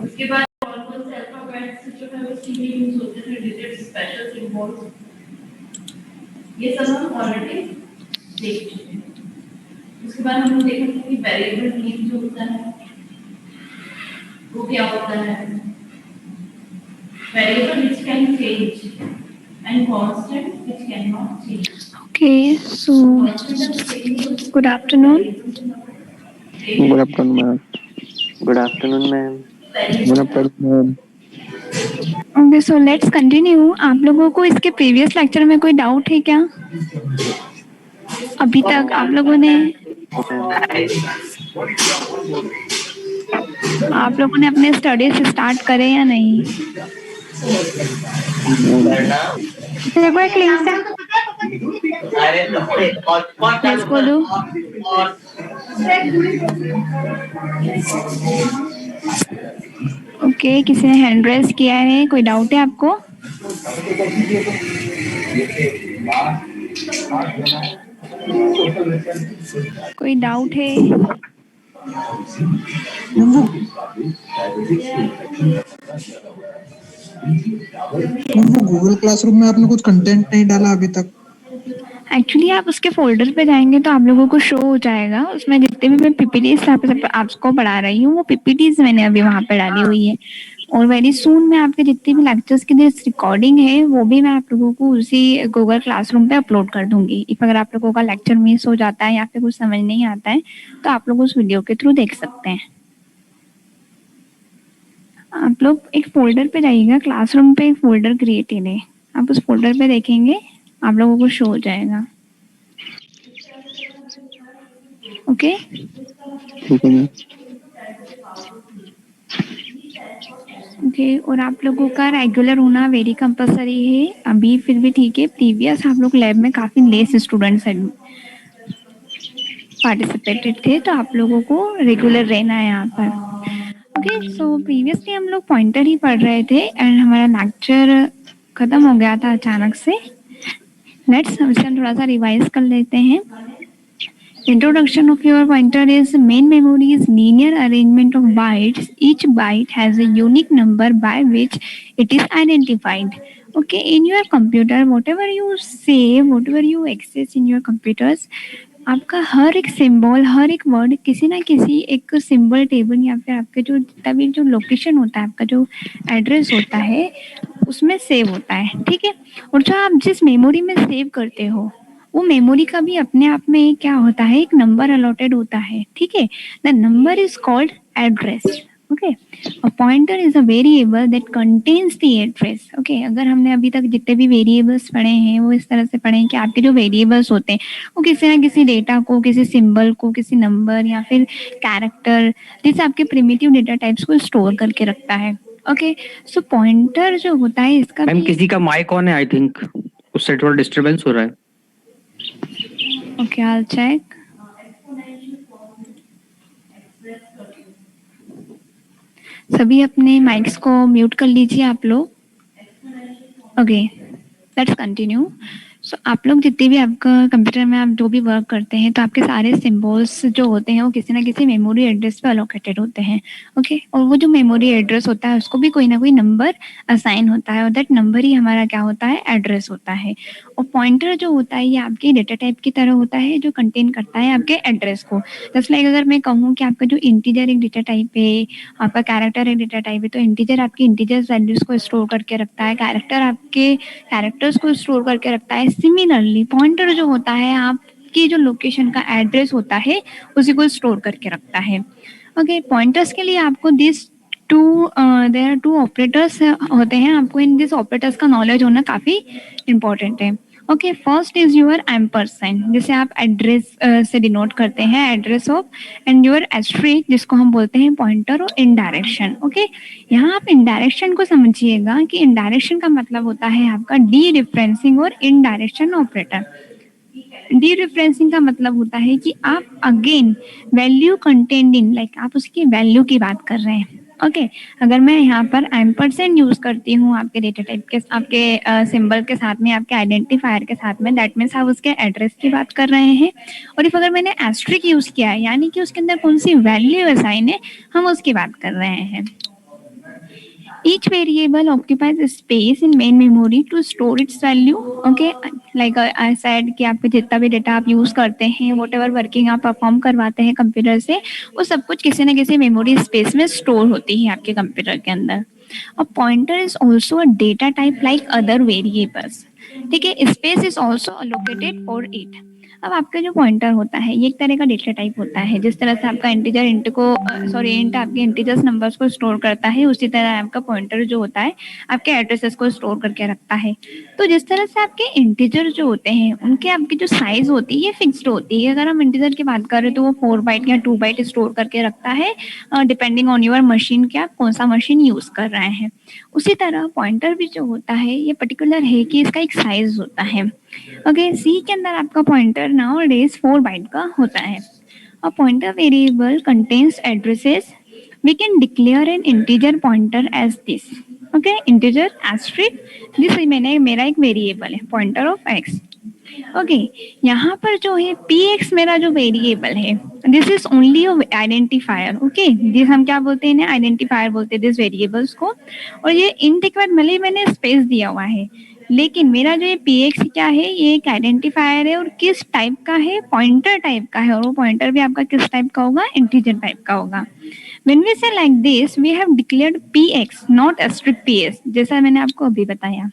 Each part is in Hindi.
उसके बाद कौन से अल्फाबेट्स जो है वो सी में यूज होते थे, डिजिट, स्पेशल सिंबल्स, ये सब हम ऑलरेडी देख चुके हैं। उसके बाद हम देखेंगे कि वेरिएबल नेम जो होता है वो क्या होता है। Variable which can change and constant which cannot change. Okay, so good afternoon. Good afternoon, ma'am. Good afternoon, ma'am. Good afternoon, ma'am. Okay, so let's continue. आप लोगों को इसके प्रीवियस लेक्चर में कोई डाउट है क्या? अभी तक आप लोगों ने अपने स्टडीज स्टार्ट करे या नहीं? देखो एक लिंक से लेट्स गो डू। ओके, किसी ने हैंड रेज किया है, कोई डाउट है आपको? कोई डाउट है? वो गूगल क्लासरूम में आपने कुछ कंटेंट नहीं डाला अभी तक? एक्चुअली आप उसके फोल्डर पे जाएंगे तो आप लोगों को शो हो जाएगा, उसमें जितने भी मैं पीपीटीज आपको पढ़ा रही हूँ वो पीपीटीज मैंने अभी वहाँ पे डाली हुई है। और वेरी सून मैं आपके जितने भी लेक्चर्स की रिकॉर्डिंग है वो भी मैं आप लोगों को उसी गूगल क्लासरूम पे अपलोड कर दूंगी। इफ अगर आप लोगों का लेक्चर मिस हो जाता है या फिर कुछ समझ नहीं आता है तो आप लोग उस वीडियो के थ्रू देख सकते हैं। आप लोग एक फोल्डर पे जाइएगा, क्लासरूम पे एक फोल्डर क्रिएटेड है, आप उस फोल्डर पे देखेंगे आप लोगों को शो हो जाएगा। ओके ओके, और आप लोगों का रेगुलर होना वेरी कंपलसरी है अभी, फिर भी ठीक है। प्रीवियस आप लोग लैब में काफी लेस स्टूडेंट्स पार्टिसिपेटेड थे तो आप लोगों को रेगुलर रहना है यहाँ पर। ओके, सो प्रीवियसली हम लोग पॉइंटर ही पढ़ रहे थे एंड हमारा लेक्चर खत्म हो गया था अचानक से। लेट्स हम थोड़ा सा रिवाइज कर लेते हैं। Introduction of your pointer is main memory is linear arrangement of bytes. Each byte has a unique number by which it is identified. Okay, in your computer, whatever you save, whatever you access in your computers, आपका हर एक सिंबल, हर एक वर्ड किसी ना किसी एक सिंबल टेबल या फिर आपके जो तभी जो लोकेशन होता है, आपका जो एड्रेस होता है उसमें सेव होता है, ठीक है। और जो आप जिस मेमोरी में सेव करते हो वो मेमोरी का भी अपने आप में क्या होता है, एक नंबर अलॉटेड होता है, ठीक है। The number is called address. Okay, a pointer is a variable that contains the address. Okay, अगर हमने अभी तक जितने भी वेरिएबल्स पढ़े हैं वो इस तरह से पढ़े हैं कि आपके जो वेरिएबल्स होते हैं वो किसी ना किसी डेटा को, किसी सिंबल को, किसी नंबर या फिर कैरेक्टर जैसे आपके प्रिमिटिव डेटा टाइप्स को स्टोर करके रखता है। ओके, सो पॉइंटर जो होता है इसका मैम किसी का माइक ऑन है, आई थिंक उससे थोड़ा डिस्टरबेंस हो रहा है। Okay, I'll check. सभी अपने माइक्स को म्यूट कर लीजिए आप लोग। Okay, let's continue. सो आप लोग जितने भी आपका कंप्यूटर में आप जो भी वर्क करते हैं तो आपके सारे सिंबल्स जो होते हैं वो किसी ना किसी मेमोरी एड्रेस पे अलोकेटेड होते हैं। ओके, और वो जो मेमोरी एड्रेस होता है उसको भी कोई ना कोई नंबर असाइन होता है और दैट नंबर ही हमारा क्या होता है, एड्रेस होता है। और पॉइंटर जो होता है ये आपके डेटा टाइप की तरह होता है जो कंटेन करता है आपके एड्रेस को। जस्ट लाइक अगर मैं कहूँ कि आपका जो इंटीजर एक डेटा टाइप है, आपका कैरेक्टर एक डेटा टाइप है, तो इंटीजर आपकी इंटीजर वैल्यूज को स्टोर करके रखता है, कैरेक्टर आपके कैरेक्टर्स को स्टोर करके रखता है। सिमिलरली पॉइंटर जो होता है आपकी जो लोकेशन का एड्रेस होता है उसी को स्टोर करके रखता है। ओके, पॉइंटर्स के लिए आपको this there are two operators होते हैं, आपको इन दिस ऑपरेटर्स का नॉलेज होना काफी इंपॉर्टेंट है। Okay, first is your ampersand जिसे आप एड्रेस से डिनोट करते हैं, address of, and your asterisk जिसको हम बोलते हैं पॉइंटर और इनडायरेक्शन। ओके, यहाँ आप इनडायरेक्शन को समझिएगा कि इनडायरेक्शन का मतलब होता है आपका डी रिफरेंसिंग और इनडायरेक्शन ऑपरेटर। डी रिफरेंसिंग का मतलब होता है कि आप अगेन वैल्यू कंटेंड इन, लाइक आप उसकी वैल्यू की बात कर रहे हैं, ओके अगर मैं यहाँ पर एम्परसेंड यूज करती हूँ आपके डेटा टाइप के आपके सिंबल के साथ में आपके आइडेंटिफायर के साथ में, दैट मीन्स आप उसके एड्रेस की बात कर रहे हैं। और इफ अगर मैंने एस्ट्रिक यूज किया है यानी कि उसके अंदर कौन सी वैल्यू असाइन है, हम उसकी बात कर रहे हैं। Each variable occupies a space in main memory to store its value. Okay, like I said कि आपके जितना भी डेटा आप यूज करते हैं, whatever वर्किंग आप परफॉर्म करवाते हैं कंप्यूटर से, वो सब कुछ किसी न किसी मेमोरी स्पेस में स्टोर होती है आपके कंप्यूटर के अंदर। A pointer is also a data type like other variables. ठीक है, space is also allocated for it. अब आपका जो पॉइंटर होता है ये एक तरह का डेटा टाइप होता है। जिस तरह से आपका इंटीजर इंट आपके इंटीजर्स नंबर्स को स्टोर करता है, उसी तरह आपका पॉइंटर जो होता है आपके एड्रेसेस को स्टोर करके रखता है। तो जिस तरह से आपके इंटीजर जो होते हैं उनके आपकी जो साइज होती है ये फिक्स्ड होती है। अगर हम इंटीजर की बात करें तो वो 4 बाइट या 2 बाइट स्टोर करके रखता है, डिपेंडिंग ऑन योर मशीन कि आप कौन सा मशीन यूज कर रहे हैं। उसी तरह पॉइंटर भी जो होता है ये पर्टिकुलर है कि इसका एक साइज होता है। ओके, सी के अंदर आपका पॉइंटर नाउ डेज 4 बाइट का होता है। A pointer variable contains addresses, we can declare an integer pointer as this. Okay, integer asterisk this मेरा एक वेरिएबल है पॉइंटर ऑफ एक्स। ओके, यहाँ पर जो है px मेरा जो वेरिएबल है, this is only identifier. Okay, this हम क्या बोलते हैं, आइडेंटिफायर बोलते हैं दिस वेरिएबल्स को। और ये इंट के बाद भले मैंने स्पेस दिया हुआ है, लेकिन मेरा जो ये px क्या है ये एक आइडेंटिफायर है। और किस टाइप का है, पॉइंटर टाइप का है। और वो पॉइंटर भी आपका किस टाइप का होगा, इंटीजर टाइप का होगा। When we say like this, we have declared px, not asterisk ps, जैसा मैंने आपको अभी बताया।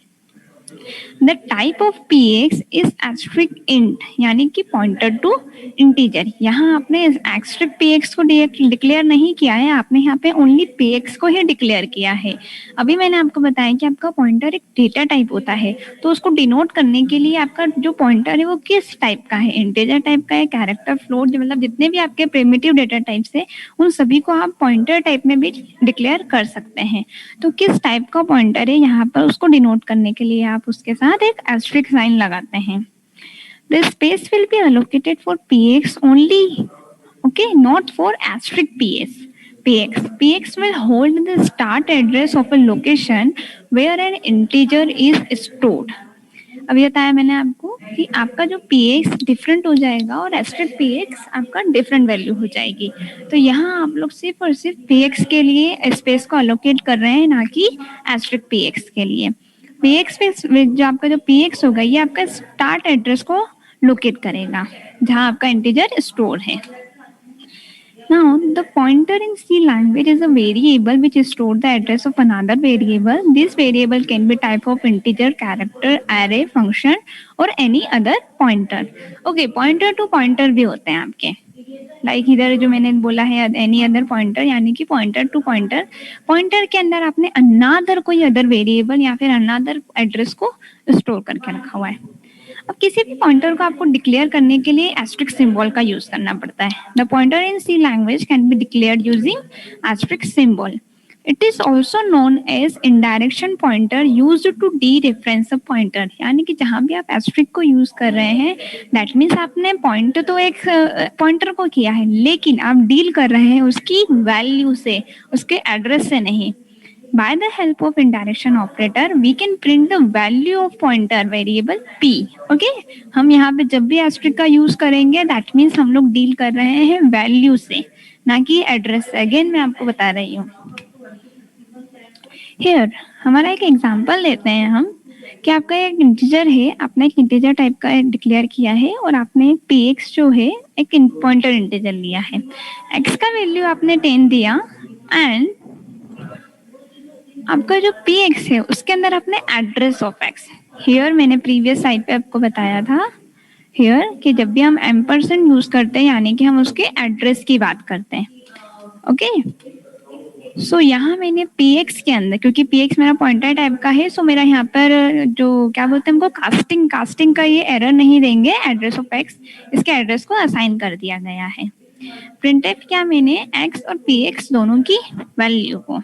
The type of px is asterisk int, यानी कि पॉइंटर टू इंटीजर। यहाँ आपने asterisk px को डिक्लेयर नहीं किया है, आपने यहाँ पे ओनली px को ही डिक्लेयर किया है। अभी मैंने आपको बताया कि आपका पॉइंटर एक डेटा टाइप होता है, तो उसको डिनोट करने के लिए आपका जो पॉइंटर है वो किस टाइप का है, इंटीजर टाइप का है, कैरेक्टर, फ्लोट, मतलब जितने भी आपके प्रिमिटिव डेटा टाइप्स है उन सभी को आप पॉइंटर टाइप में भी डिक्लेयर कर सकते हैं। तो किस टाइप का पॉइंटर है यहाँ पर उसको डिनोट करने के लिए आप उसके साथ एक एस्टेरिस्क साइन लगाते हैं। The space will be allocated for px only, okay, not for asterisk px will hold the start address of a location where an integer is stored. अभी बताया मैंने आपको कि आपका जो px डिफरेंट हो जाएगा और एस्टेरिस्क px आपका डिफरेंट वैल्यू हो जाएगी। तो यहाँ आप लोग सिर्फ और सिर्फ px के लिए स्पेस को अलोकेट कर रहे हैं, ना कि एस्टेरिस्क px के लिए। px पे जो आपका जो px होगा ये आपका स्टार्ट एड्रेस को लोकेट करेगा जहाँ आपका इंटीजर स्टोर है। Now, the pointer in C language is a variable which stores the address of another variable. This variable can be type of integer, character, array, function or any other pointer. Okay, pointer to pointer भी होते हैं आपके। लाइक इधर जो मैंने बोला है एनी अदर पॉइंटर, यानी कि पॉइंटर टू पॉइंटर। पॉइंटर के अंदर आपने अनदर कोई अदर वेरिएबल या फिर अनदर एड्रेस को स्टोर करके रखा हुआ है। अब किसी भी पॉइंटर को आपको डिक्लेयर करने के लिए एस्टेरिस्क सिंबल का यूज करना पड़ता है। The pointer in C language can be declared using asterisk symbol. It is also known as indirection pointer used to dereference a pointer, यानी कि जहां भी आप एस्टेरिस्क को यूज कर रहे हैं दैट मीन्स आपने पॉइंट तो एक पॉइंटर को किया है, लेकिन आप डील कर रहे हैं उसकी वैल्यू से, उसके एड्रेस से नहीं। By the help of indirection operator, we can print the value of pointer variable p. Okay? हम यहाँ पे जब भी asterisk का यूज करेंगे that means हम लोग डील कर रहे हैं वैल्यू से, ना कि एड्रेस से। अगेन मैं आपको बता रही हूँ। Here हमारा एक एग्जांपल लेते हैं हम कि आपका एक इंटीजर है, आपने एक इंटीजर टाइप का डिक्लेयर किया है और आपने px जो है एक पॉइंटर इंटीजर लिया है। x का वैल्यू आपने 10 दिया एंड आपका जो px है उसके अंदर आपने एड्रेस ऑफ x, हियर मैंने प्रीवियस साइड पे आपको बताया था हियर कि जब भी हम एम्परसेंड यूज करते हैं यानी कि हम उसके एड्रेस की बात करते हैं। ओके, सो यहाँ मैंने px के अंदर, क्योंकि px मेरा पॉइंटर टाइप का है, सो मेरा यहाँ पर जो क्या बोलते हैं हमको कास्टिंग का ये एरर नहीं देंगे, एड्रेस ऑफ x इसके एड्रेस को असाइन कर दिया गया है। प्रिंटफ क्या, मैंने x और px दोनों की वैल्यू को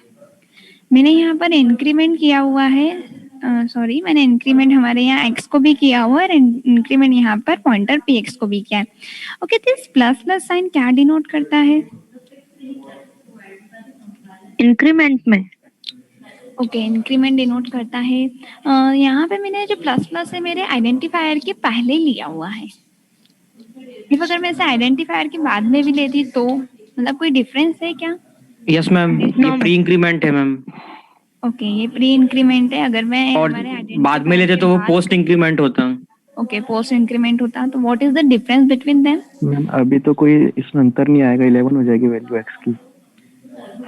मैंने यहाँ पर इंक्रीमेंट किया हुआ है, सॉरी मैंने इंक्रीमेंट हमारे यहाँ x को भी किया हुआ है और इंक्रीमेंट यहाँ पर पॉइंटर px को भी किया है। Okay, this plus plus sign क्या डिनोट करता है? इंक्रीमेंट में ओके, इंक्रीमेंट डिनोट करता है। यहाँ पे मैंने जो प्लस प्लस है मेरे आइडेंटिफायर के पहले लिया हुआ है। इफ अगर मैं इसे आइडेंटिफायर के बाद में भी लेती तो मतलब कोई डिफरेंस है क्या? यस मैम, ये प्री इंक्रीमेंट है मैम, ओके, ये प्री इंक्रीमेंट है। अगर मैं और हमारे बाद में लेते तो वो पोस्ट इंक्रीमेंट होता। ओके, पोस्ट इंक्रीमेंट होता। तो what is the difference between them? Ma'am अभी तो कोई इसमें अंतर नहीं आएगा, 11 हो जाएगी वैल्यू एक्स की।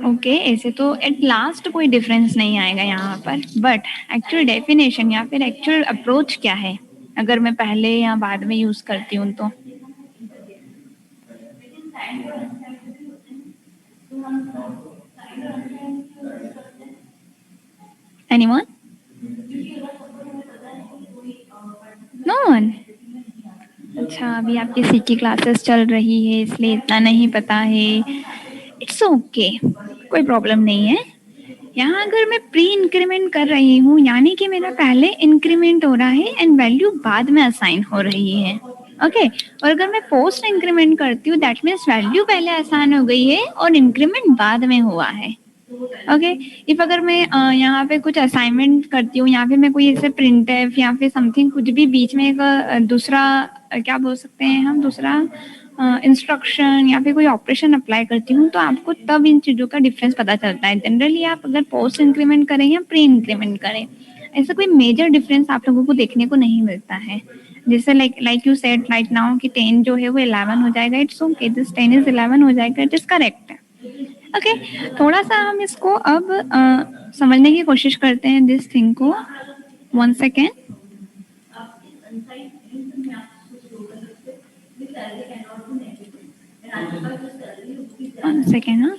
ओके, ऐसे तो एट लास्ट कोई डिफरेंस नहीं आएगा यहाँ पर, बट एक्चुअल डेफिनेशन या फिर एक्चुअल अप्रोच क्या है अगर मैं पहले या बाद में यूज करती हूँ तो? एनीवन? No one? अच्छा, अभी आपकी सी की क्लासेस चल रही है इसलिए इतना नहीं पता है। इट्स ओके, कोई प्रॉब्लम नहीं है। यहाँ अगर मैं प्री इंक्रीमेंट कर रही हूँ यानी कि मेरा पहले इंक्रीमेंट हो रहा है एंड वैल्यू बाद में असाइन हो रही है। ओके, और अगर मैं पोस्ट इंक्रीमेंट करती हूँ दैट मीन्स वैल्यू पहले असाइन हो गई है और इंक्रीमेंट बाद में हुआ है। ओके, इफ अगर मैं यहाँ पे कुछ असाइनमेंट करती हूँ या फिर मैं कोई ऐसे प्रिंट या फिर समथिंग कुछ भी बीच में एक दूसरा क्या बोल सकते हैं हम, दूसरा इंस्ट्रक्शन या फिर कोई ऑपरेशन अप्लाई करती हूँ तो आपको तब इन चीज़ों का डिफरेंस पता चलता है। जनरली आप अगर पोस्ट इंक्रीमेंट करें या प्री इंक्रीमेंट करें ऐसा कोई मेजर डिफरेंस आप लोगों को देखने को नहीं मिलता है। जैसे like you said right now कि 10 जो है वो 11 हो जाएगा। इट्स ओके, दिस 10 इज 11 हो जाएगा, इट इज करेक्ट। ओके, थोड़ा सा हम इसको अब समझने की कोशिश करते हैं दिस थिंग को। 1 सेकेंड। One second. हाँ,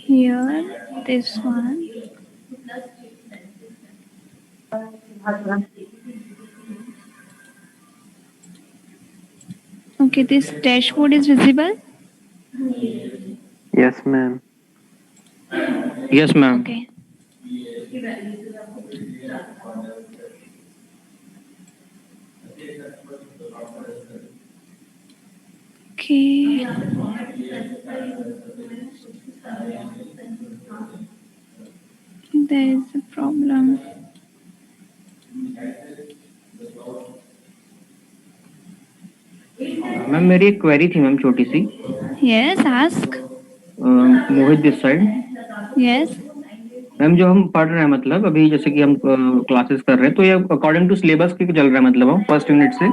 here this one. Okay, this dashboard is visible. Yes, ma'am. Yes ma'am. Okay. Okay. There is a problem. Ma'am मेरी एक क्वेरी थी मैम, छोटी सी। Yes, ask. Mohit this side. Yes. Ma'am जो हम पढ़ रहे हैं मतलब अभी जैसे कि हम क्लासेस कर रहे हैं तो ये अकॉर्डिंग टू सिलेबस के चल रहा है मतलब हम फर्स्ट यूनिट से।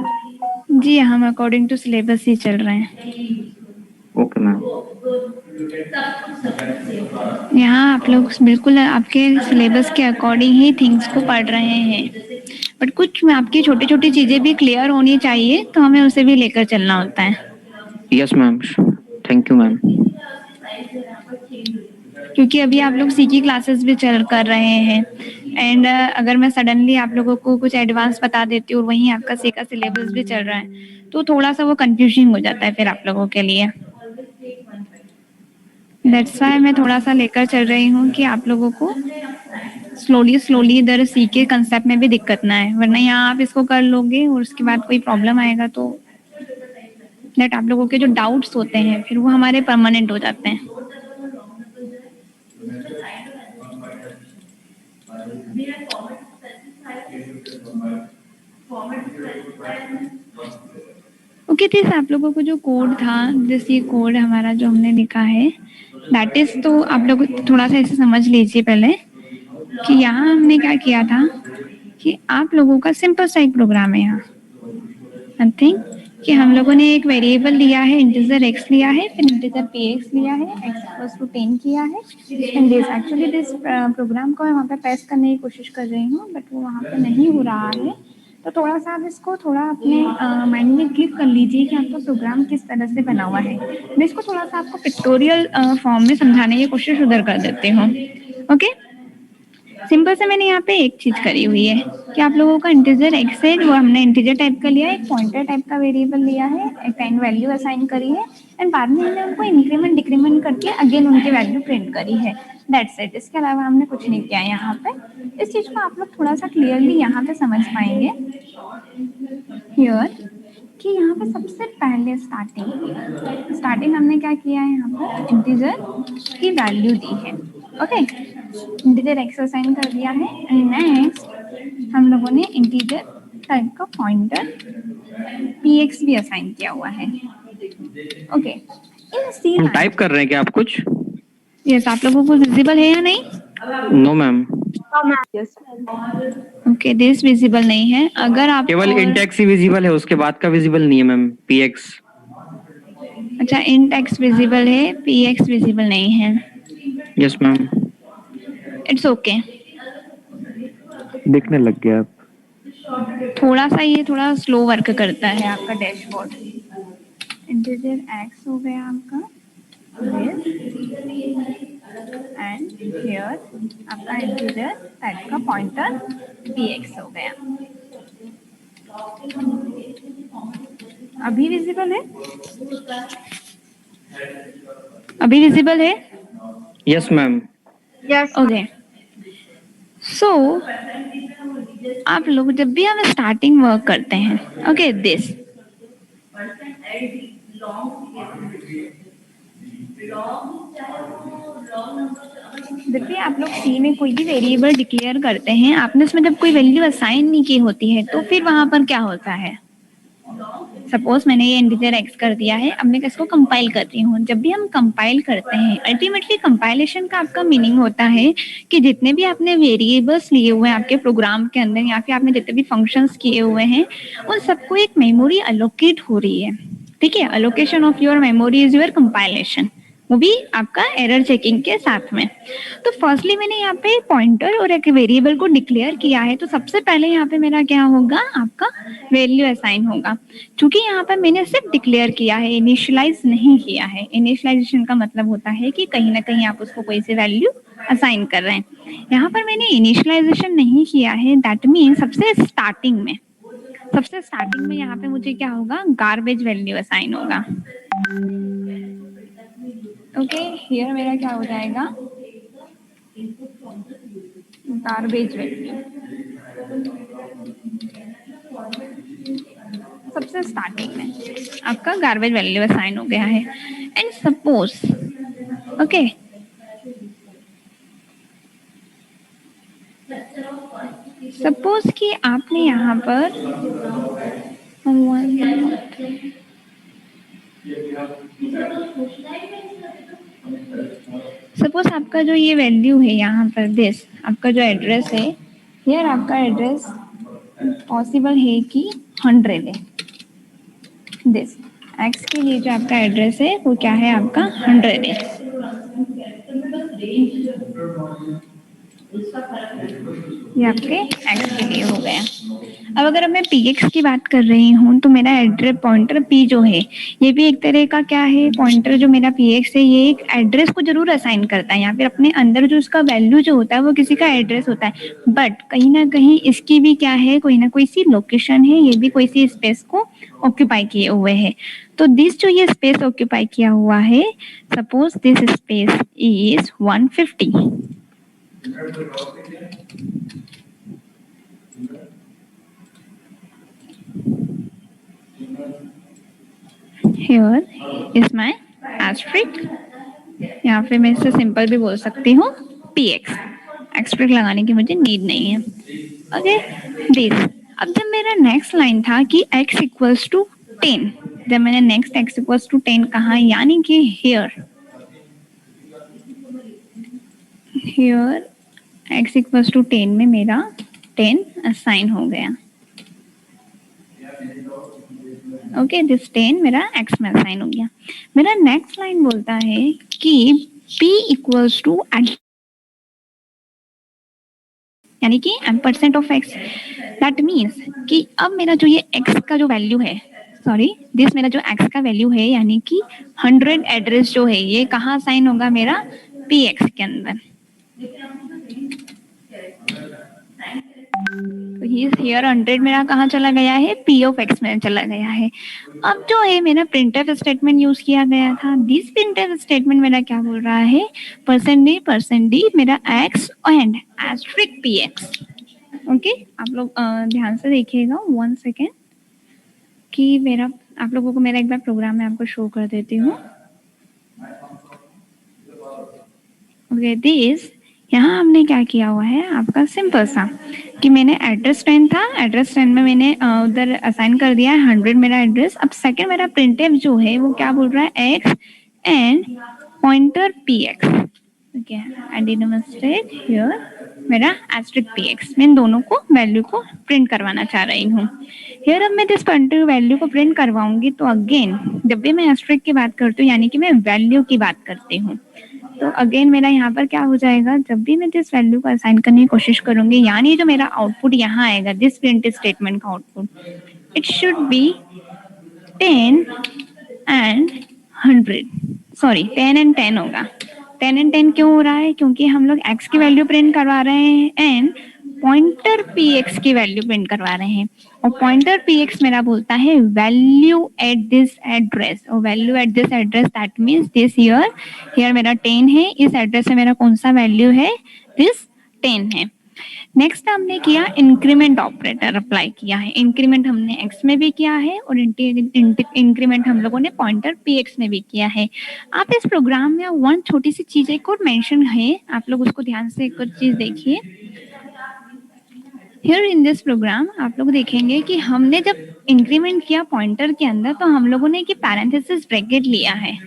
जी, हम अकॉर्डिंग टू सिलेबस ही चल रहे हैं। Okay ma'am. यहाँ आप लोग बिल्कुल आपके सिलेबस के अकॉर्डिंग ही थिंग्स को पढ़ रहे हैं, बट कुछ में आपकी छोटी छोटी चीजें भी क्लियर होनी चाहिए तो हमें उसे भी लेकर चलना होता है। Yes ma'am, thank you ma'am. क्योंकि अभी आप लोग सी की क्लासेस भी चल कर रहे हैं एंड अगर मैं सडनली आप लोगों को कुछ एडवांस बता देती हूँ और वहीं आपका सी का सिलेबस भी चल रहा है तो थोड़ा सा वो कंफ्यूजिंग हो जाता है फिर आप लोगों के लिए। दैट्स वाई मैं थोड़ा सा लेकर चल रही हूँ कि आप लोगों को स्लोली इधर सी के कंसेप्ट में भी दिक्कत ना है, वरना यहाँ आप इसको कर लोगे और उसके बाद कोई प्रॉब्लम आएगा तो दैट आप लोगों के जो डाउट्स होते हैं फिर वो हमारे परमानेंट हो जाते हैं। ओके, दिस आप लोगों को जो कोड था, दिस ये कोड हमारा जो हमने लिखा है दैट इज, तो आप लोग थोड़ा सा इसे समझ लीजिए पहले कि यहाँ हमने क्या किया था कि आप लोगों का सिंपल सा एक प्रोग्राम है यहाँ। नथिंग कि हम लोगों ने एक वेरिएबल लिया है, इंटीजर x लिया है, फिर इंटीजर px लिया है, x इक्वल्स टू 10 किया है and this actually this program को मैं वहाँ पे पेस्ट करने की कोशिश कर रही हूँ बट वो वहाँ पे नहीं हो रहा है। तो थोड़ा सा आप इसको थोड़ा अपने माइंड में क्लिक कर लीजिए कि आपका प्रोग्राम किस तरह से बना हुआ है। मैं इसको थोड़ा सा आपको पिक्टोरियल फॉर्म में समझाने की कोशिश उधर कर देती हूँ। ओके, सिंपल से मैंने यहाँ पे एक चीज करी हुई है कि आप लोगों का इंटीजर एक्स है, वो हमने इंटीजर टाइप का लिया है, एक पॉइंटर टाइप का वेरिएबल लिया है, एक टाइम वैल्यू असाइन करी है एंड बाद में हमने उनको इंक्रीमेंट डिक्रीमेंट करके अगेन उनकी वैल्यू प्रिंट करी है। That's it. इसके अलावा हमने कुछ नहीं किया यहाँ पे। इस चीज को आप लोग थोड़ा सा क्लियरली यहाँ पे समझ पाएंगे हियर कि यहाँ पे सबसे पहले स्टार्टिंग हमने क्या किया है, यहाँ पर इंटीजर की वैल्यू दी है। ओके, इंटीजर एक्स असाइन कर दिया है एंड नेक्स्ट हम लोगों ने इंटीजर टाइप का पॉइंटर पी एक्स भी असाइन किया हुआ है। ओके, इन सी हम टाइप कर रहे हैं क्या आप कुछ? यस, आप लोगों को विजिबल है या नहीं? No ma'am, okay, this visible नहीं है। अगर आप केवल इंटेक्स ही विजिबल है, उसके बाद का विजिबल नहीं है मैम। पीएक्स, अच्छा, इंट एक्स विजिबल है, पी एक्स विजिबल नहीं है। Yes ma'am. इट्स ओके, दिखने लग गया अब। थोड़ा सा ये थोड़ा स्लो वर्क करता है आपका डैशबोर्ड। इंटीजर एक्स हो गया आपका एंड हियर आपका इंटीजर टाइप का पॉइंटर पी एक्स हो गया। अभी विजिबल है? अभी विजिबल है? Yes ma'am. ओके, सो आप लोग जब भी हम स्टार्टिंग वर्क करते हैं, ओके, दिस जब भी आप लोग सी में कोई भी वेरिएबल डिक्लेयर करते हैं, आपने उसमें जब कोई वैल्यू असाइन नहीं की होती है तो फिर वहां पर क्या होता है? सपोज मैंने ये इंटीजर एक्स कर दिया है, अब मैं इसको कंपाइल कर रही हूँ। जब भी हम कंपाइल करते हैं, अल्टीमेटली कंपाइलेशन का आपका मीनिंग होता है कि जितने भी आपने वेरिएबल्स लिए हुए हैं आपके प्रोग्राम के अंदर या फिर आपने जितने भी फंक्शंस किए हुए हैं, उन सबको एक मेमोरी अलोकेट हो रही है। ठीक है, allocation of your memory is your compilation, वो भी आपका एरर चेकिंग के साथ में। तो फर्स्टली मैंने यहाँ पे पॉइंटर और एक वेरिएबल को डिक्लेयर किया है, तो सबसे पहले यहाँ पे मेरा क्या होगा, आपका वैल्यू असाइन होगा। क्योंकि यहाँ पर मैंने सिर्फ डिक्लेयर किया है, इनिशियलाइज नहीं किया है। इनिशियलाइजेशन का मतलब होता है कि कहीं ना कहीं आप उसको कोई सी वैल्यू असाइन कर रहे हैं। यहाँ पर मैंने इनिशियलाइजेशन नहीं किया है, दैट मीन सबसे स्टार्टिंग में यहाँ पे मुझे क्या होगा, गार्बेज वैल्यू असाइन होगा। ओके, हियर मेरा क्या हो जाएगा, गार्बेज वैल्यू सबसे स्टार्टिंग में आपका गार्बेज वैल्यू असाइन हो गया है। एंड सपोज, ओके, सपोज कि आपने यहाँ पर सपोज आपका जो ये वैल्यू है यहाँ पर, दिस आपका जो एड्रेस है, हियर आपका एड्रेस पॉसिबल है कि 100 है। दिस एक्स के लिए जो आपका एड्रेस है वो क्या है, आपका 100 है। ये आपके एक्स के लिए हो गया। अब अगर मैं पी एक्स की बात कर रही हूँ तो मेरा एड्रेस पॉइंटर पी जो है ये भी एक तरह का क्या है, पॉइंटर जो मेरा पी एक्स है ये एक एड्रेस को जरूर असाइन करता है। या फिर अपने अंदर जो उसका वैल्यू जो होता है वो किसी का एड्रेस होता है, बट कहीं ना कहीं इसकी भी क्या है, कोई ना कोई सी लोकेशन है, ये भी कोई सी स्पेस को ऑक्यूपाई किए हुए है। तो दिस जो ये स्पेस ऑक्यूपाई किया हुआ है, suppose this space is 150। Here is my asterisk, या फिर मैं इससे सिंपल भी बोल सकती हूँ px। asterisk लगाने की मुझे नीड नहीं है। Okay, this. अब जब मेरा नेक्स्ट लाइन था कि x इक्वल्स टू 10, जब मैंने नेक्स्ट x इक्वल्स टू 10 कहा, यानी कि here x इक्वल्स टू 10 में मेरा 10 असाइन हो गया। ओके, दिस 10 मेरा x में असाइन हो गया। मेरा नेक्स्ट लाइन बोलता है कि p इक्वल्स टू यानी कि % ऑफ x, दैट मीन्स कि अब मेरा जो ये x का जो वैल्यू है, सॉरी दिस मेरा जो x का वैल्यू है यानी कि 100 एड्रेस जो है ये कहाँ असाइन होगा, मेरा px के अंदर। तो हियर 100 मेरा कहाँ चला गया है, पी ऑफ एक्स में चला गया है। अब जो है मेरा प्रिंटफ स्टेटमेंट यूज किया गया था, दिस प्रिंटफ स्टेटमेंट मेरा क्या बोल रहा है, परसेंट डी मेरा X and asterisk P X. Okay, आप लोग ध्यान से देखिएगा 1 सेकेंड कि मेरा आप लोगों को मेरा एक बार प्रोग्राम में आपको शो कर देती हूँ। ओके, दिस यहाँ हमने क्या किया हुआ है आपका सिंपल सा कि मैंने एड्रेस 10 था, एड्रेस 10 में मैंने उधर असाइन कर दिया है 100 मेरा एड्रेस। अब सेकंड मेरा प्रिंटफ जो है वो क्या बोल रहा है, x and pointer P X. Okay, I did a mistake here, मेरा एस्ट्रिक पी एक्स, मैं इन दोनों को वैल्यू को प्रिंट करवाना चाह रही हूँ। हियर अब मैं दिस पॉइंटर वैल्यू को प्रिंट करवाऊंगी तो अगेन जब भी मैं एस्ट्रिक की बात करती हूँ यानी कि मैं वैल्यू की बात करती हूँ, तो अगेन मेरा यहाँ पर क्या हो जाएगा, जब भी मैं दिस वैल्यू को असाइन करने की कोशिश करूंगी यानी जो मेरा आउटपुट यहाँ आएगा दिस प्रिंट स्टेटमेंट का output, it should be 10 and 100, sorry 10 and 10 होगा। 10 एंड 10 क्यों हो रहा है, क्योंकि हम लोग x की वैल्यू प्रिंट करवा रहे हैं एंड पॉइंटर px की वैल्यू प्रिंट करवा रहे हैं। और पॉइंटर px मेरा बोलता है वैल्यू एट दिस एड्रेस, और value at this address that means this here मेरा 10 है, इस एड्रेस से मेरा कौन सा वैल्यू है, दिस 10 है। नेक्स्ट हमने किया इंक्रीमेंट ऑपरेटर अप्लाई किया है, इंक्रीमेंट हमने x में भी किया है और इंक्रीमेंट हम लोगों ने पॉइंटर px में भी किया है। आप इस प्रोग्राम में वन छोटी सी चीज एक और मेंशन है, आप लोग उसको ध्यान से एक और चीज देखिए। हियर इन दिस प्रोग्राम आप लोग देखेंगे कि हमने जब इंक्रीमेंट किया पॉइंटर के अंदर तो हम लोगों ने कि पैरेंथेसिस ब्रैकेट लिया है,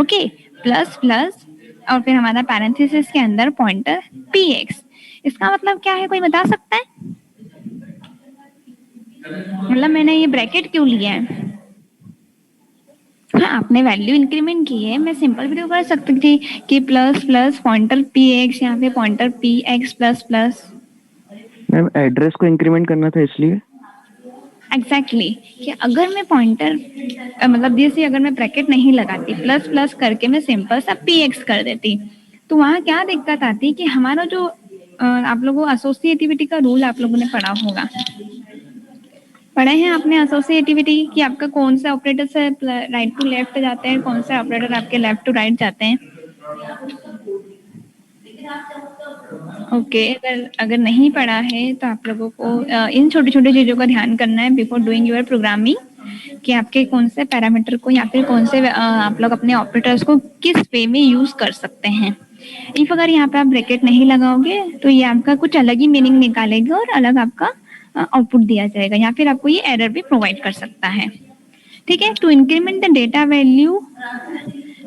ओके, प्लस प्लस और फिर हमारा पैरेंथेसिस के अंदर पॉइंटर px। इसका मतलब क्या है, कोई बता सकता है, मतलब मैंने ये ब्रैकेट क्यों लिया है? हाँ, आपने वैल्यू इंक्रीमेंट की है, मैं सिंपल भी तो कर सकती थी कि प्लस प्लस पॉइंटर px, यहाँ पे pointer px plus plus. Ma'am address को इंक्रीमेंट करना था इसलिए एग्जैक्टली कि अगर मैं पॉइंटर मतलब जैसे अगर मैं ब्रैकेट नहीं लगाती, प्लस प्लस करके मैं सिंपल सा px कर देती, तो वहाँ क्या दिक्कत आती कि हमारा जो आप लोगों एसोसिएटिविटी का रूल आप लोगों ने पढ़ा होगा, पढ़े हैं आपने एसोसिएटिविटी कि आपका कौन सा ऑपरेटर से राइट टू लेफ्ट जाते हैं, कौन सा ऑपरेटर आपके लेफ्ट टू राइट जाते हैं। ओके, अगर नहीं पढ़ा है तो आप लोगों को इन छोटी छोटी चीजों का ध्यान करना है बिफोर डूइंग योर प्रोग्रामिंग कि आपके कौन से पैरामीटर को या फिर कौन से आप लोग अपने ऑपरेटर्स को किस वे में यूज कर सकते हैं। इफ अगर यहाँ पे आप ब्रैकेट नहीं लगाओगे तो ये आपका कुछ अलग ही मीनिंग निकालेगा और अलग आपका आउटपुट दिया जाएगा या फिर आपको ये एरर भी प्रोवाइड कर सकता है। ठीक है, to increment the data value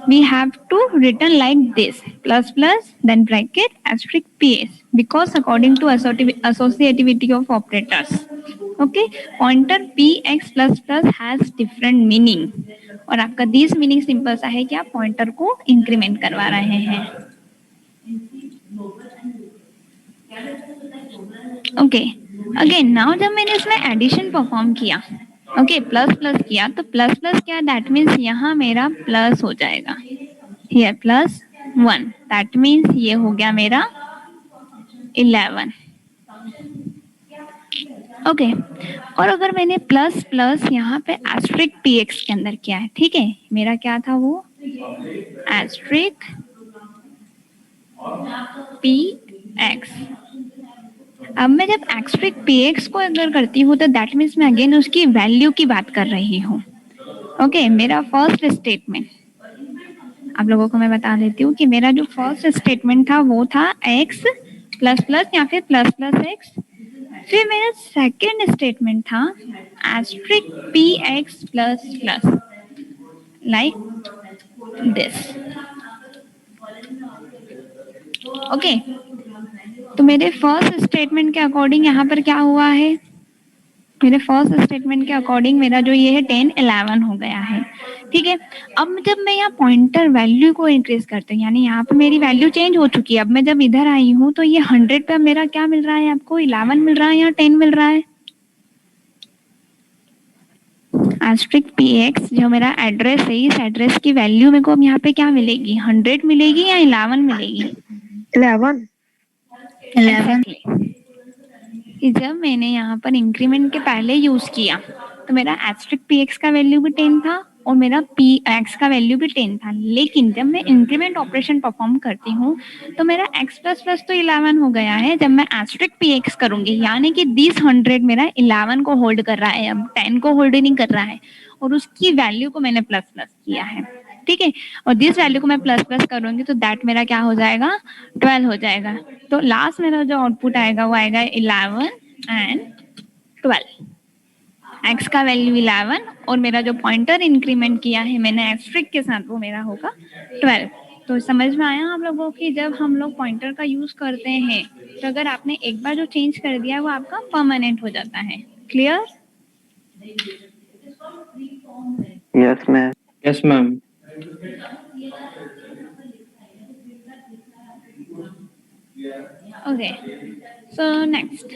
we have to written like this, plus plus then bracket asterisk ps, because according to associativity of operators, okay, pointer px plus plus has different meaning और आपका दिस मीनिंग सिंपल सा है कि आप पॉइंटर को इंक्रीमेंट करवा रहे हैं। ओके, अगेन नाउ जब मैंने इसमें एडिशन परफॉर्म किया, ओके, प्लस प्लस किया, तो प्लस प्लस क्या, दैट मीन्स यहाँ मेरा प्लस हो जाएगा, हियर प्लस 1, दैट मीन्स ये हो गया मेरा 11। ओके, और अगर मैंने प्लस प्लस यहाँ पे एस्ट्रिक px के अंदर किया है, ठीक है, मेरा क्या था वो एस्ट्रिक px। अब मैं जब एस्ट्रिक px को अगर करती हूँ तो दैट मीन्स मैं अगेन उसकी वैल्यू की बात कर रही हूँ। ओके, मेरा फर्स्ट स्टेटमेंट आप लोगों को मैं बता देती हूँ कि मेरा जो फर्स्ट स्टेटमेंट था वो था x प्लस प्लस या फिर प्लस प्लस x, फिर मेरा सेकेंड स्टेटमेंट था asterisk px plus plus like this. Okay, तो मेरे फर्स्ट स्टेटमेंट के अकॉर्डिंग यहाँ पर क्या हुआ है, मेरे फर्स्ट स्टेटमेंट के अकॉर्डिंग मेरा जो ये है 10 11 हो गया है। ठीक है, अब जब मैं यहाँ पॉइंटर वैल्यू को इंक्रीज करती हूँ यानी यहाँ पे मेरी वैल्यू चेंज हो चुकी है, अब मैं जब इधर आई हूँ तो ये 100 पे मेरा क्या मिल रहा है, आपको 11 मिल रहा है या 10 मिल रहा है। एस्ट्रिक px जो मेरा एड्रेस है, इस एड्रेस की वैल्यू मेरे को अब यहाँ पे क्या मिलेगी, 100 मिलेगी या 11 मिलेगी? 11। कि जब मैंने यहाँ पर इंक्रीमेंट के पहले यूज किया तो मेरा एस्ट्रिक पी एक्स का वैल्यू भी 10 था और मेरा पी एक्स का वैल्यू भी 10 था, लेकिन जब मैं इंक्रीमेंट ऑपरेशन परफॉर्म करती हूँ तो मेरा x प्लस प्लस तो 11 हो गया है। जब मैं एस्ट्रिक पी एक्स करूंगी यानी कि दिस 100 मेरा 11 को होल्ड कर रहा है, अब 10 को होल्ड नहीं कर रहा है, और उसकी वैल्यू को मैंने प्लस प्लस किया है, ठीक है। और दिस वैल्यू को मैं प्लस प्लस करूंगी तो दैट मेरा क्या हो जाएगा, 12 हो जाएगा। तो लास्ट मेरा जो आउटपुट आएगा वो आएगा 11 एंड 12। x का वैल्यू 11 और मेरा जो पॉइंटर इंक्रीमेंट किया है मैंने एस्ट्रिक के साथ वो मेरा होगा 12। तो समझ में आया आप लोगों की जब हम लोग पॉइंटर का यूज करते हैं तो अगर आपने एक बार जो चेंज कर दिया वो आपका परमानेंट हो जाता है। Clear? Yes ma'am. Yes ma'am. Okay, so next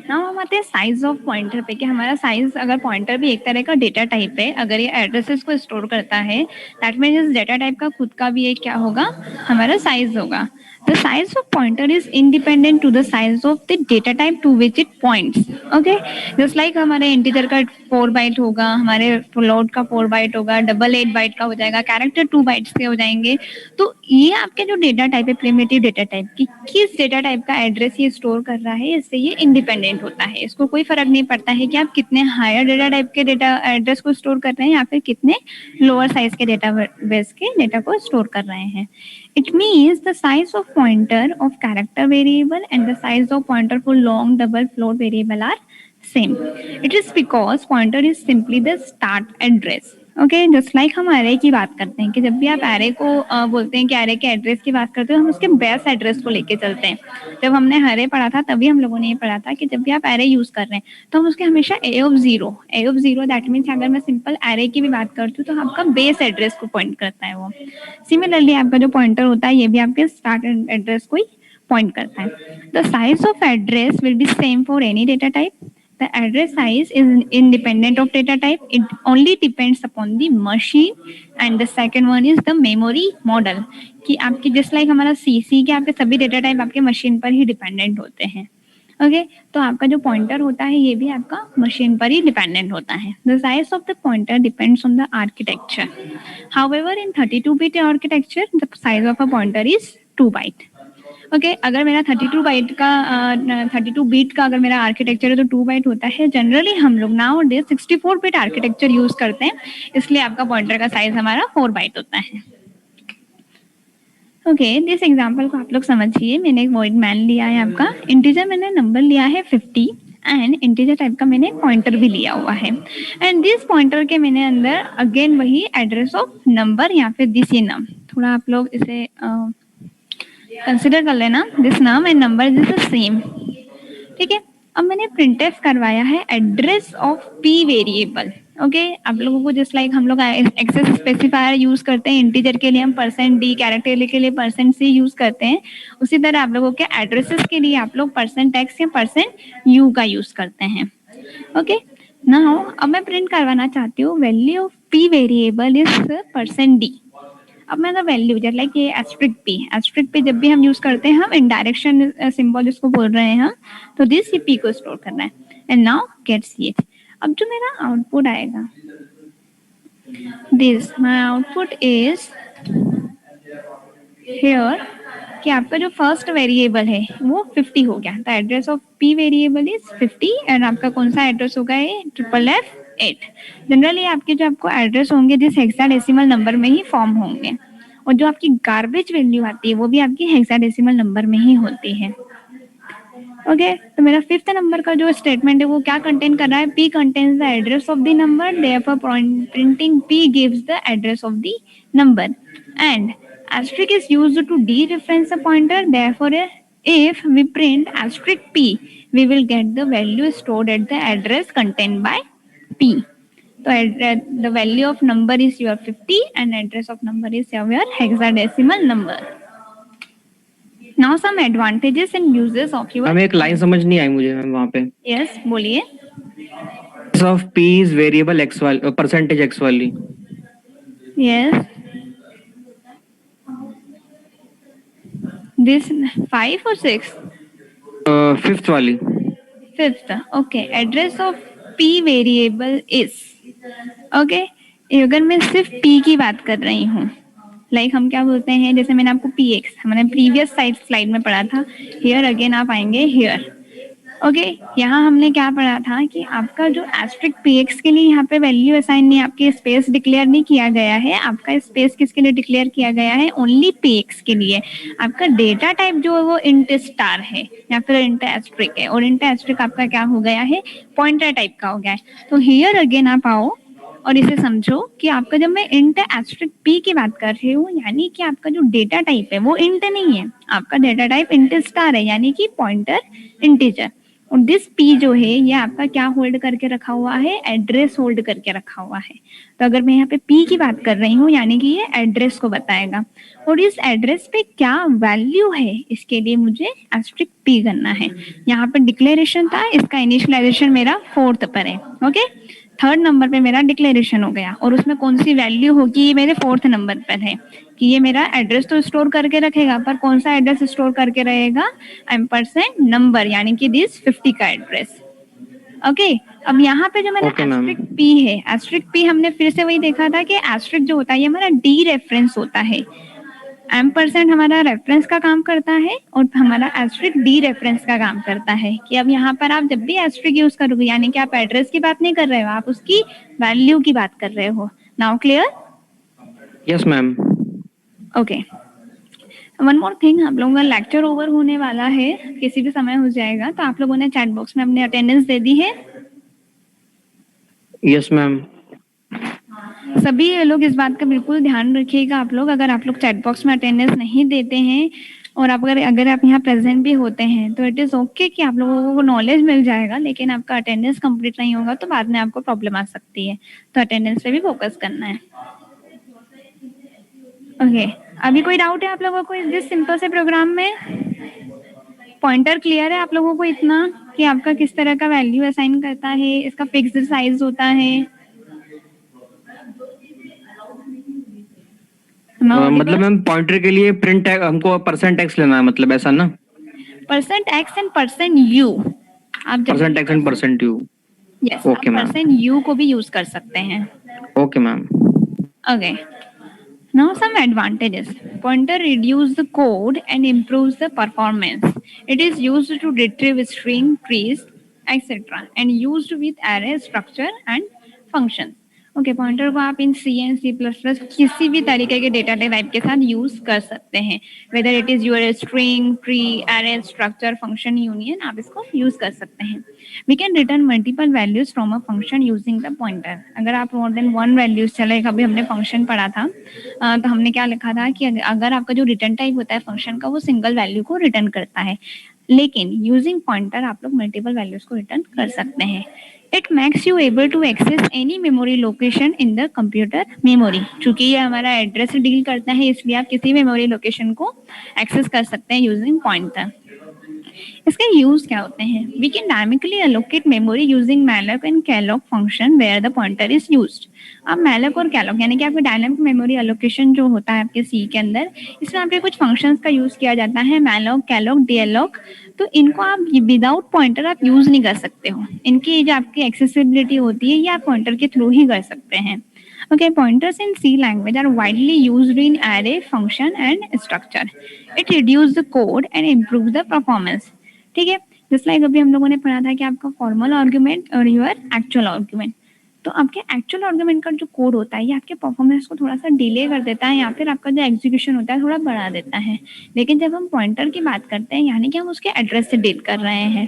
now हम आते हैं साइज ऑफ पॉइंटर पे कि हमारा साइज, अगर पॉइंटर भी एक तरह का डेटा टाइप है, अगर ये एड्रेसेस को स्टोर करता है दैट मीन्स इस डेटा टाइप का खुद का भी एक क्या होगा, हमारा साइज होगा। The size of pointer is independent to the size of the data type to which it points. Okay, just like हमारे इंटीजर का 4 बाइट होगा, हमारे फ्लोट का 4 बाइट होगा, डबल 8 बाइट का हो जाएगा, कैरेक्टर 2 बाइट्स के हो जाएंगे। तो ये आपके जो डेटा टाइप है प्रिमिटिव डेटा टाइप की, किस डेटा टाइप का एड्रेस ये स्टोर कर रहा है, इससे ये इंडिपेंडेंट होता है। इसको कोई फर्क नहीं पड़ता है कि आप कितने हायर डेटा टाइप के डेटा एड्रेस को स्टोर कर रहे हैं या फिर कितने लोअर साइज के डेटा बेस के डेटा को स्टोर कर रहे हैं। It means the size of pointer of character variable and the size of pointer for long double float variable are same. It is because pointer is simply the start address. Okay, just like हम एरे की बात करते हैं कि जब भी आप एरे को बोलते हैं कि एरे के एड्रेस की बात करते हो, हम उसके बेस एड्रेस को लेके चलते हैं। जब हमने एरे पढ़ा था तभी हम लोगों ने ये पढ़ा था कि जब भी आप एरे यूज कर रहे हैं तो हम उसके हमेशा ए ऑफ जीरो दैट मीन्स अगर मैं सिंपल एरे की भी बात करती हूँ तो आपका बेस एड्रेस को पॉइंट करता है वो। सिमिलरली आपका जो पॉइंटर होता है ये भी आपके स्टार्ट एड्रेस को ही पॉइंट करता है। The size of address will be same for any data type. The address size is independent of data type. It only depends upon the machine. And the second one is the memory model. कि आपकी just like हमारा CC के आपके सभी डेटा टाइप आपके मशीन पर ही डिपेंडेंट होते हैं। ओके, तो आपका जो पॉइंटर होता है ये भी आपका मशीन पर ही डिपेंडेंट होता है। The size of the pointer depends on the architecture. However in 32-bit architecture the size of a pointer is 2 byte. Okay, अगर मेरा 32 बाइट का 32 बीट का अगर मेरा आर्किटेक्चर है तो 2 बाइट होता है। जनरली हम लोग now day 64 bit architecture use करते हैं, इसलिए आपका पॉइंटर का साइज हमारा 4 बाइट होता है। ओके, दिस एग्जांपल को आप लोग समझिए। मैंने एक वॉइड मैन लिया है, आपका इंटीजर मैंने नंबर लिया है 50 एंड इंटीजर टाइप का मैंने पॉइंटर भी लिया हुआ है। एंड दिस पॉइंटर के मैंने अंदर अगेन वही एड्रेस ऑफ नंबर या फिर दिस ये नाम, थोड़ा आप लोग इसे कंसिडर कर लेना, दिस नाम and number this is same, ठीक है। अब मैंने प्रिंटफ करवाया है address of P variable. Okay, आप लोगों को जस्ट लाइक हम लोग एक्सेस स्पेसिफायर यूज करते हैं इंटीजर के लिए हम %d, कैरेक्टर के लिए %c यूज करते हैं, उसी तरह आप लोगों के एड्रेसेस के लिए आप लोग %x या %u का यूज करते हैं। ओके, नाउ अब मैं प्रिंट करवाना चाहती हूँ value of P variable is %d। अब मैं द वैल्यू जस्ट लाइक ये एस्ट्रिक पे जब भी हम यूज करते हैं हम इनडायरेक्शन सिंबल जिसको बोल रहे हैं हम, तो दिस ये पी को स्टोर करना है। And now gets it. अब जो मेरा आउटपुट आएगा this my output is here कि आपका जो फर्स्ट वेरिएबल है वो 50 हो गया। The address of P variable is 50 and आपका कौन सा एड्रेस होगा ये FFF8। जनरली आपके जो आपको एड्रेस होंगे जिस हेक्साडेसिमल नंबर में ही फॉर्म होंगे, और जो आपकी गार्बेज वैल्यू आती है वो भी आपकी हेक्साडेसिमल नंबर में ही होती है। ओके, तो मेरा 5th नंबर का जो स्टेटमेंट है वो क्या कंटेन कर रहा है, P contains the address of the number, therefore printing P gives the address of the number and asterisk is used to dereference a pointer, therefore if we print asterisk P we will get the value stored at the address contained by P. So the value of number is your 50 and address of number is your hexadecimal number. Now some advantages and uses of your हमें एक लाइन समझ नहीं आई मुझे मैम वहाँ पे। yes बोलिए। Of P is variable x वाली परसेंटेज एक्स वाली। Yes. This 5 or 6? 5th वाली। 5th, okay, address of p variable is, okay, अगर मैं सिर्फ p की बात कर रही हूँ, लाइक हम क्या बोलते हैं, जैसे मैंने आपको px हमने प्रीवियस स्लाइड में पढ़ा था, हियर अगेन आप आएंगे हियर, ओके, यहाँ हमने क्या पढ़ा था कि आपका जो एस्ट्रिक px के लिए यहाँ पे वैल्यू असाइन नहीं, आपके स्पेस डिक्लेयर नहीं किया गया है, आपका स्पेस किसके लिए डिक्लेयर किया गया है, ओनली px के लिए। आपका डेटा टाइप जो है वो इंट स्टार है या फिर इंट एस्ट्रिक है, और इंट एस्ट्रिक आपका क्या हो गया है, पॉइंटर टाइप का हो गया है। तो हियर अगेन आप आओ और इसे समझो कि आपका जब मैं इंट एस्ट्रिक p की बात कर रही हूँ, यानी कि आपका जो डेटा टाइप है वो इंट नहीं है, आपका डेटा टाइप इंट स्टार है, यानी कि पॉइंटर इंटीजर। और दिस p जो है ये आपका क्या होल्ड करके रखा हुआ है, एड्रेस होल्ड करके रखा हुआ है। तो अगर मैं यहाँ पे p की बात कर रही हूँ, यानी कि ये एड्रेस को बताएगा, और इस एड्रेस पे क्या वैल्यू है इसके लिए मुझे एस्ट्रिक p करना है। यहाँ पर डिक्लेरेशन था, इसका इनिशियलाइजेशन मेरा 4th पर है, ओके, 3rd नंबर पे मेरा डिक्लेरेशन हो गया, और उसमें कौन सी वैल्यू होगी, ये मेरे 4th नंबर पर है कि ये मेरा एड्रेस तो स्टोर करके रखेगा, पर कौन सा एड्रेस स्टोर करके रहेगा, एम्परसेंड नंबर, यानी कि दिस 50 का एड्रेस, ओके। अब यहाँ पे जो मैंने एस्ट्रिक p है, एस्ट्रिक p हमने फिर से वही देखा था कि एस्ट्रिक जो होता है ये हमारा डी रेफरेंस होता है, एम्परसेंड हमारा रेफरेंस का काम करता है और हमारा एस्ट्रिक डी रेफरेंस का काम करता है। कि अब यहाँ पर आप जब भी एस्ट्रिक यूज करोगे, यानी कि आप एड्रेस की बात नहीं कर रहे हो, आप उसकी वैल्यू की बात कर रहे हो। Now clear? Yes ma'am. Okay, one more thing, आप लोगों का लेक्चर ओवर होने वाला है, किसी भी समय हो जाएगा, तो आप लोगों ने चैट बॉक्स में अपनी अटेंडेंस दे दी है? Yes ma'am. सभी लोग इस बात का बिल्कुल ध्यान रखिएगा। आप लोग अगर आप लोग चैट बॉक्स में अटेंडेंस नहीं देते हैं और आप अगर आप यहाँ प्रेजेंट भी होते हैं तो इट इज ओके कि आप लोगों को नॉलेज मिल जाएगा, लेकिन आपका अटेंडेंस कंप्लीट नहीं होगा तो बाद में आपको प्रॉब्लम आ सकती है, तो अटेंडेंस पे भी फोकस करना है। ओके, अभी कोई डाउट है आप लोगों को इस सिंपल से प्रोग्राम में? पॉइंटर क्लियर है आप लोगों को इतना कि आपका किस तरह का वैल्यू असाइन करता है, इसका फिक्स्ड साइज होता है? मतलब मैम पॉइंटर के लिए प्रिंट हमको %x लेना है, मतलब ऐसा ना? %x एंड %u, आप %x and %u, yes, okay ma'am. %u को भी यूज कर सकते हैं। Okay ma'am. Okay. Now some advantages. Pointer reduce the code and improves the performance. It is used to retrieve string, trees, etc. and used with array structure and functions. Okay, pointer को आप इन सी एंड सी प्लस प्लस किसी भी तरीके के डेटा टाइप के साथ यूज कर सकते हैं, whether it is your string, tree, array, structure, function, union, आप इसको यूज कर सकते हैं। We can return multiple values from a function using the pointer. अगर आप मोर देन 1 वैल्यूज चले, कभी हमने फंक्शन पढ़ा था तो हमने क्या लिखा था कि अगर आपका जो रिटर्न टाइप होता है फंक्शन का वो सिंगल वैल्यू को रिटर्न करता है, लेकिन यूजिंग पॉइंटर आप लोग मल्टीपल वैल्यूज को रिटर्न कर सकते हैं। It makes you able to access any memory location in the computer memory. चूंकि ये हमारा एड्रेस से डील करता है, इसलिए आप किसी मेमोरी लोकेशन को एक्सेस कर सकते हैं यूजिंग पॉइंटर। इसके यूज क्या होते हैं? We can dynamically allocate memory using malloc and calloc function where the pointer is used. अब मैलॉक और कैलॉक यानी कि आपका डायनेमिक मेमोरी एलोकेशन जो होता है आपके सी के अंदर, इसमें आपके कुछ फंक्शंस का यूज किया जाता है, मैलॉक, कैलॉक, डीएलॉक। तो इनको आप विदाउट पॉइंटर आप यूज नहीं कर सकते हो, इनकी जो आपकी एक्सेसिबिलिटी होती है ये आप पॉइंटर के थ्रू ही कर सकते हैं। Okay, pointers in C language are widely used in array, function and structure. It reduces the code and improves the performance. ठीक है, जस्ट लाइक अभी हम लोगों ने पढ़ा था कि आपका फॉर्मल आर्गुमेंट और योर एक्चुअल आर्गुमेंट, तो आपके एक्चुअल आर्गुमेंट का जो कोड होता है ये आपके परफॉर्मेंस को थोड़ा सा डिले कर देता है या फिर आपका जो एग्जीक्यूशन होता है थोड़ा बढ़ा देता है। लेकिन जब हम पॉइंटर की बात करते हैं, यानी कि हम उसके एड्रेस से डील कर रहे हैं,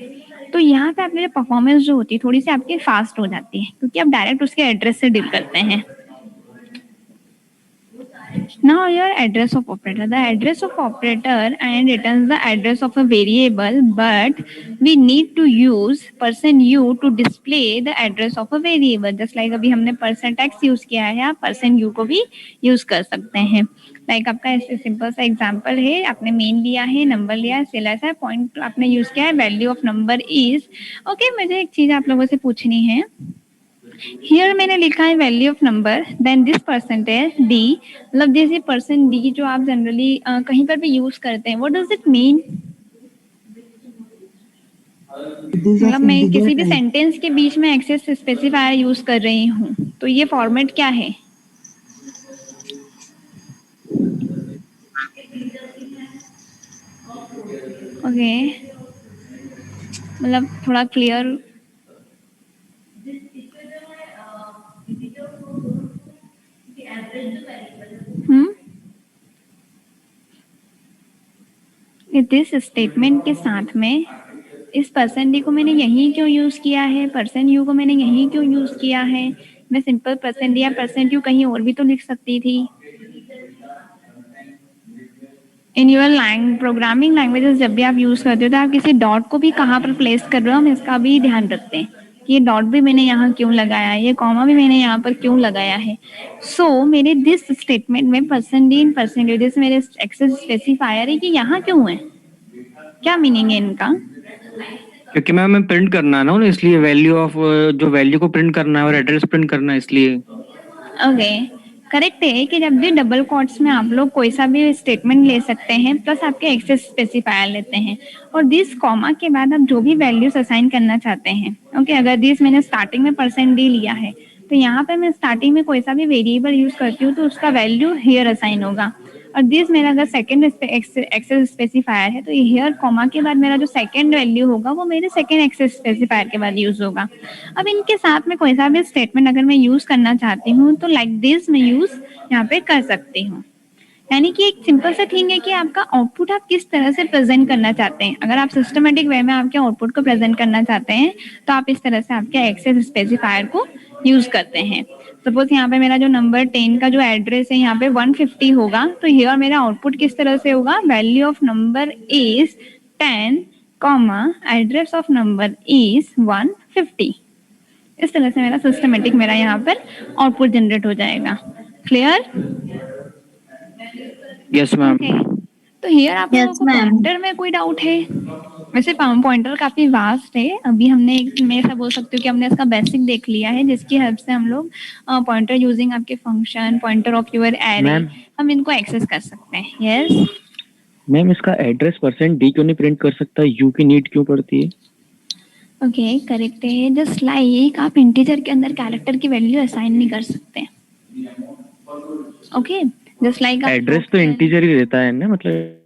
तो यहाँ पे आपकी परफॉर्मेंस जो होती है थोड़ी सी आपकी फास्ट हो जाती है, क्योंकि आप डायरेक्ट उसके एड्रेस से डील करते हैं। Now your address of operator. The address of operator and returns the address of a variable, but we need to use %u to display the address of a variable. Just like अभी हमने %x यूज किया है, आप %u को भी यूज कर सकते हैं। लाइक आपका ऐसे सिंपल सा एग्जांपल है, आपने मेन लिया है, नंबर लिया है, सिलेक्ट है, पॉइंट आपने यूज किया है, value of number is. Okay, मुझे एक चीज आप लोगों से पूछनी है। हियर मैंने लिखा है value of number, then this percentage D, मतलब जैसे परसेंट डी जो आप जनरली कहीं पर भी यूज करते हैं, what does it mean? These are मतलब मैं integer किसी भी type. सेंटेंस के बीच में एक्सेस स्पेसिफायर यूज कर रही हूँ, तो ये फॉर्मेट क्या है? ओके, मतलब थोड़ा क्लियर। दिस स्टेटमेंट के साथ में इस पर्सन डी को मैंने यहीं क्यों यूज किया है, पर्सन यू को मैंने यहीं क्यों यूज किया है? मैं सिंपल पर्सन डी या पर्सन यू कहीं और भी तो लिख सकती थी। इन योर प्रोग्रामिंग लैंग्वेजेस जब भी आप यूज करते हो तो आप किसी डॉट को भी कहाँ पर प्लेस कर रहे हो, हम इसका भी ध्यान रखते हैं कि ये डॉट भी मैंने यहाँ क्यों लगाया है, ये कॉमा भी मैंने यहाँ पर क्यों लगाया है। सो मेरे दिस स्टेटमेंट में person D in person you this मेरे एक्सेस स्पेसिफायर है कि यहाँ क्यों है, क्या मीनिंग है इनका? क्योंकि मैम प्रिंट करना है ना उन्हें, इसलिए वैल्यू ऑफ जो वैल्यू को प्रिंट करना है और एड्रेस प्रिंट करना है, इसलिए। ओके, करेक्ट है कि जब भी डबल कोट्स में आप लोग कोई सा भी स्टेटमेंट ले सकते हैं प्लस आपके एक्सेस स्पेसिफायर लेते हैं, और दिस कॉमा के बाद आप जो भी वैल्यूज असाइन करना चाहते हैं। ओके, अगर दिस मैंने स्टार्टिंग में परसेंट डी लिया है तो यहाँ पे मैं स्टार्टिंग में कोई सा भी वेरिएबल यूज करती हूँ तो उसका वैल्यू हियर असाइन होगा। और दिस मेरा अगर सेकंड एक्सेस स्पेसिफायर है तो हियर कॉमा के बाद मेरा जो सेकंड वैल्यू होगा वो मेरे सेकंड एक्सेस स्पेसिफायर के बाद यूज होगा। अब इनके साथ में कोई सा भी स्टेटमेंट अगर मैं यूज करना चाहती हूँ तो लाइक दिस मैं यूज यहाँ पे कर सकती हूँ। यानी कि एक सिंपल सा थिंग है कि आपका आउटपुट आप किस तरह से प्रेजेंट करना चाहते हैं। अगर आप सिस्टमेटिक वे में आपके आउटपुट को प्रेजेंट करना चाहते हैं तो आप इस तरह से आपके एक्सेस स्पेसिफायर को यूज करते हैं। सपोज यहाँ पे मेरा जो नंबर 10 का जो एड्रेस है यहाँ पे 150 होगा, तो हियर मेरा आउटपुट किस तरह से होगा, value of number is 10 comma address of number is 150। इस तरह से मेरा सिस्टमेटिक मेरा यहाँ पर आउटपुट जनरेट हो जाएगा। क्लियर? Yes ma'am. तो हियर आप लोगों Yes, को ma'am. पॉइंटर में कोई डाउट है? वैसे पॉइंटर काफी वास्ट है, अभी हमने मैं ऐसा बोल सकती हूँ कि हमने इसका बेसिक देख लिया है जिसकी हेल्प से हम लोग पॉइंटर यूजिंग आपके function pointer of your array ma'am हम इनको एक्सेस कर सकते हैं। यस मैम, इसका एड्रेस परसेंट डी क्यों नहीं प्रिंट कर सकता, यू की नीड क्यों पड़ती है? ओके, करेक्ट है। जस्ट लाइक आप इंटीजर के अंदर कैरेक्टर की वैल्यू असाइन नहीं कर सकते। ओके, जस्ट लाइक एड्रेस तो इंटीजर ही रहता है ना, मतलब